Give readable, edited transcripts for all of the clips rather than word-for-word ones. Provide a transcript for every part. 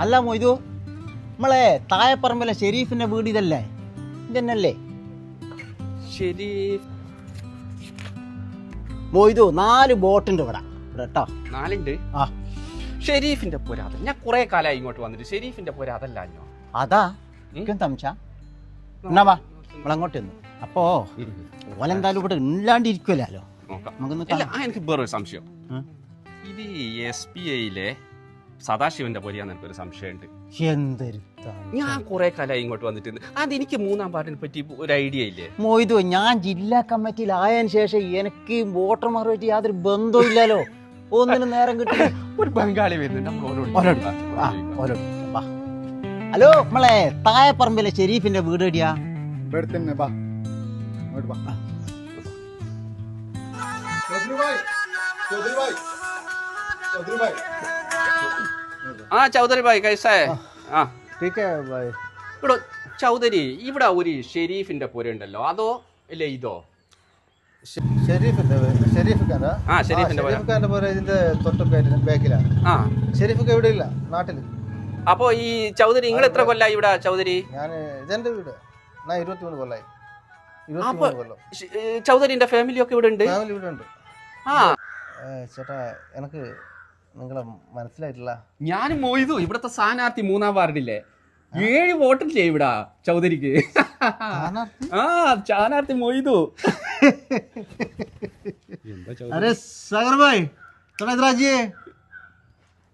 അല്ല മൊയ്തു, നമ്മളെ താഴെപ്പറമ്പിലെ ഷെരീഫിന്റെ വീട് ഇതല്ലേ? ഇതന്നല്ലേ ഷെരീഫ്? മൊയ്തു 4 ബോട്ടുണ്ട് ഇവിടെ കേട്ടോ. 4 ആ ഷെരീഫിന്റെ പോരാ അതല്ല. ഞാൻ കുറെ കാലമായി ഇങ്ങോട്ട് വന്നിട്ട് ഷെരീഫിന്റെ പോരാ അതല്ല അഞ്ഞോ. അതാ എനിക്കും തമിച്ച എന്നാ വാ നമ്മളങ്ങോട്ട് വന്നു. അപ്പോ ഓലെന്തായാലും ഇവിടെ ഇല്ലാണ്ടിരിക്കുമല്ലോ. എനിക്ക് വേറൊരു സംശയം. ഇത് SBIയിലെ സദാശിവന്റെ പോലെയാന്ന് എനിക്കൊരു സംശയമുണ്ട്. എന്തൊരു ഞാൻ കുറെ കാലമായി ഇങ്ങോട്ട് വന്നിട്ടുണ്ട്. അതെനിക്ക് 3-ാം വാർഡിനെ പറ്റി ഒരു ഐഡിയ ഇല്ലേ? മൊയ്തു, ഞാൻ ജില്ലാ കമ്മിറ്റിയിൽ ആയതിനു ശേഷം എനിക്ക് വോട്ടർമാരുമായിട്ട് യാതൊരു ബന്ധവും ഇല്ലല്ലോ. ഒന്നിനും നേരം കിട്ടും. ഒരു ബംഗാളി വരുന്നുണ്ട്. ഹലോ, നമ്മളെ താഴെപ്പറമ്പിലെ ഷെരീഫിന്റെ വീട് എവിടെയാ? ചൗധരി ഭായ് കൈസാ? ഇവിടെ ചൗധരി, ഇവിടെ ഒരു ഷെരീഫിന്റെ പോര ഉണ്ടല്ലോ, അതോ അല്ലേ ഇതോ? ഷെരീഫിന്റെ ഇവിടെ ഇല്ല, നാട്ടില്. അപ്പൊ ഈ ചൗധരി നിങ്ങൾ എത്ര കൊല്ലായി ഇവിടെ? ചൗധരി ഇതെന്റെ വീട്, 23 കൊല്ലായി. ചൗധരിന്റെ ഫാമിലി ഒക്കെ ഇവിടെ ഉണ്ട്? ചേട്ടാ, എനിക്ക് നിങ്ങളെ മനസ്സിലായിട്ടില്ല. ഞാൻ മൊയ്തു, ഇവിടത്തെ സ്ഥാനാർത്ഥി 3-ാം വാർഡിലെ 7 വോട്ടില്ലേ ഇവിടെ ചൗധരിക്ക്? സ്ഥാനാർത്ഥി മൊയ്തു. अरे सागर भाई, थोड़ा इधर आइए.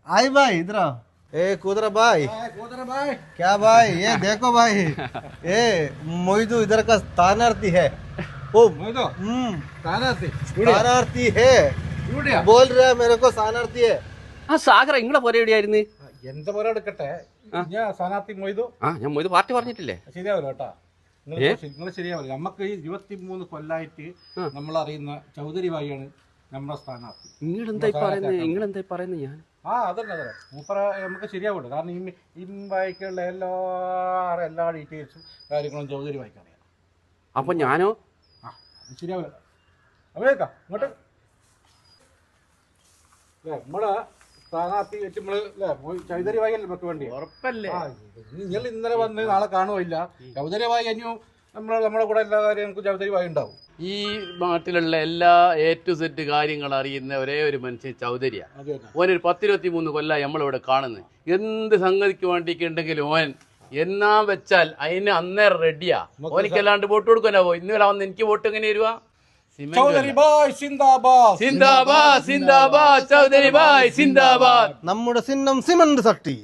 आई भाई इधर आओ. ए कुदरा भाई, क्या भाई? ये देखो भाई, ये मोइदू इधर का स्थानार्थी है. ओ मोइदू, स्थानार्थी है. बोल रहा है मेरे को स्थानार्थी है. സാഗർ നിങ്ങളെ പോരെ എവിടെയായിരുന്നു? എന്റെ പോലെ എടുക്കട്ടെ, ഞാൻ സ്ഥാനാർത്ഥി മൊയ്തു. ഞാൻ മൊയ്തു പാർട്ടി പറഞ്ഞിട്ടില്ലേ? ശരിയാവില്ല കേട്ടാ, നിങ്ങൾ ശരിയാവില്ല. നമുക്ക് 23 കൊല്ലായിട്ട് നമ്മൾ അറിയുന്ന ചൗധരി ഭായിയാണ് നമ്മുടെ സ്ഥാനാർത്ഥി. നിങ്ങളെന്തായി പറയുന്നത്? ഞാൻ അതന്നെ മൂപ്പറ നമുക്ക് ശരിയാവില്ല. കാരണം ഈ ഭായിക്കുള്ള എല്ലാ ഡീറ്റെയിൽസും കാര്യങ്ങളും ചൗധരി ഭായിക്ക് അറിയാം. അപ്പൊ ഞാനോ? അത് ശരിയാവില്ല. അവിടേക്കാ ഇങ്ങോട്ട് നമ്മളെ സ്ഥാനാർത്ഥി വെച്ച് നമ്മള് ചൗധരി ഭായി അല്ലേ നമുക്ക് വേണ്ടി? ഉറപ്പല്ലേ? നിങ്ങൾ ഇന്നലെ വന്ന് നാളെ കാണുമില്ല. ചൗധരി ഭായി അന്യോ നമ്മളെ കൂടെ എല്ലാ കാര്യം നമുക്ക് ചൗധരി ഭായി ഉണ്ടാവും. ഈ നാട്ടിലുള്ള എല്ലാ A to Z കാര്യങ്ങൾ അറിയുന്ന ഒരേ ഒരു മനുഷ്യൻ ചൗധരിയാണ്. ഓനൊരു 10-23 കൊല്ലമായി നമ്മളിവിടെ കാണുന്നത്. എന്ത് സംഗതിക്ക് വേണ്ടിയിട്ടുണ്ടെങ്കിലും ഓൻ എന്നാ വെച്ചാൽ അതിന് അന്നേരം റെഡിയാ. ഓനിക്കല്ലാണ്ട് വോട്ട് കൊടുക്കാനാവോ? ഇന്നലെ വന്ന് എനിക്ക് വോട്ട് എങ്ങനെ വരുവാ? ചൗധരി ഭായ് സിന്ദാബാദ്, സിന്ദാബാദ്, സിന്ദാബാദ്, ചൗധരി ഭായ് സിന്ദാബാദ്. നമ്മുടെ ചിഹ്നം സിമന്റ് സട്ടി.